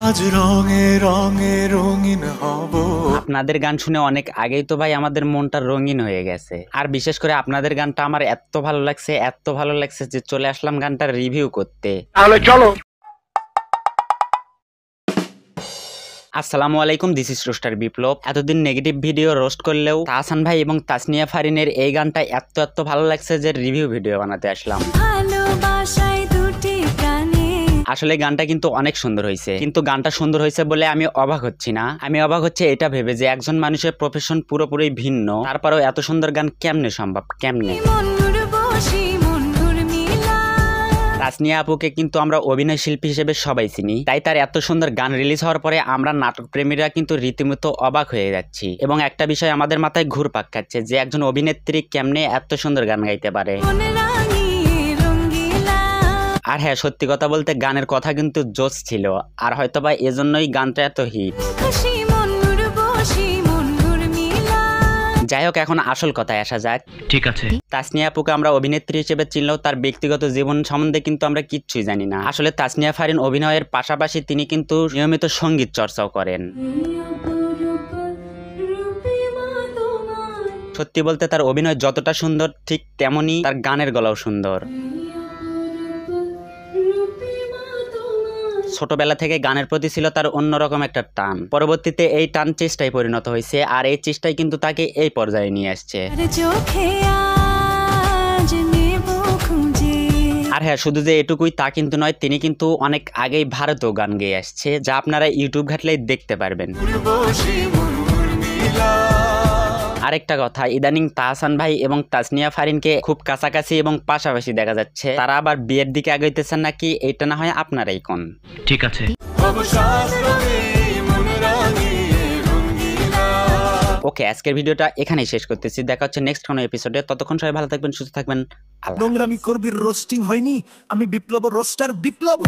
আজ রঙে রঙে রঙিন হব। আপনাদের গান শুনে অনেক আগেই তো ভাই আমাদের মনটা রঙিন হয়ে গেছে। আর বিশেষ করে আপনাদের গানটা আমার এত ভালো লাগছে যে চলে আসলাম গানটার রিভিউ করতে। তাহলে চলো। আসসালামু আলাইকুম, দিস ইজ রোস্টার বিপ্লব। এতদিন নেগেটিভ ভিডিও রোস্ট করলেও তাহসান ভাই এবং তাসনিয়া ফারিনের এই গানটা এত ভালো লাগছে যে রিভিউ ভিডিও বানাতে আসলাম। আসলে গানটা কিন্তু অনেক সুন্দর হয়েছে, কিন্তু গানটা সুন্দর হয়েছে বলে আমি অবাক হচ্ছি না। আমি অবাক হচ্ছে এটা ভেবে যে একজন মানুষের প্রফেশন পুরোপুরি ভিন্ন, তারপরেও এত সুন্দর গান কেমনে সম্ভব, কেমনে? তাসনিয়া আপুকে কিন্তু আমরা অভিনয় শিল্পী হিসেবে সবাই চিনি, তাই তার এত সুন্দর গান রিলিজ হওয়ার পরে আমরা নাটক প্রেমীরা কিন্তু রীতিমতো অবাক হয়ে যাচ্ছি। এবং একটা বিষয় আমাদের মাথায় ঘুরপাক খাচ্ছে যে একজন অভিনেত্রী কেমনে এত সুন্দর গান গাইতে পারে। আর হ্যাঁ, সত্যি কথা বলতে গানের কথা কিন্তু জোশ ছিল, আর হয়তোবা এজন্যই গানটা এত হিট। যাই হোক, এখন আসল কথায় আসা যাক। ঠিক আছে। তাসনিয়া আপুকে আমরা অভিনেত্রী হিসেবে চিনলেও তার ব্যক্তিগত জীবন সম্বন্ধে কিন্তু আমরা কিচ্ছুই জানি না। আসলে তাসনিয়া ফারিন অভিনয়ের পাশাপাশি তিনি কিন্তু নিয়মিত সঙ্গীত চর্চাও করেন। সত্যি বলতে তার অভিনয় যতটা সুন্দর, ঠিক তেমনি তার গানের গলাও সুন্দর। ছোটবেলা থেকে গানের প্রতি ছিল তার অন্যরকম একটা টান। পরবর্তীতে এই টান চেষ্টায় পরিণত হয়েছে, আর এই চেষ্টাই কিন্তু তাকে এই পর্যায়ে নিয়ে আসছে। আর হ্যাঁ, শুধু যে এটুকুই তা কিন্তু নয়, তিনি কিন্তু অনেক আগেই ভারতেও গান গেয়ে আসছে, যা আপনারা ইউটিউব ঘাটলেই দেখতে পারবেন। আরেকটা কথা, ইদানিং তাহসান ভাই এবং তাসনিয়া ফারিনকে খুব কাছাকাছি এবং পাশাপাশি দেখা যাচ্ছে। তারা আবার বিয়ের দিকে আগাইতেছেন নাকি, এটা না হয় আপনারাই কোন। ঠিক আছে। ওকে, আজকের ভিডিওটা এখানেই শেষ করতেছি। দেখা হচ্ছে নেক্সট কোনো এপিসোডে। ততক্ষণ সবাই ভালো থাকবেন, সুস্থ থাকবেন। আল্লাহ। নোংরামি করবি, রোস্টিং হয়নি। আমি বিপ্লব, রোস্টার বিপ্লব।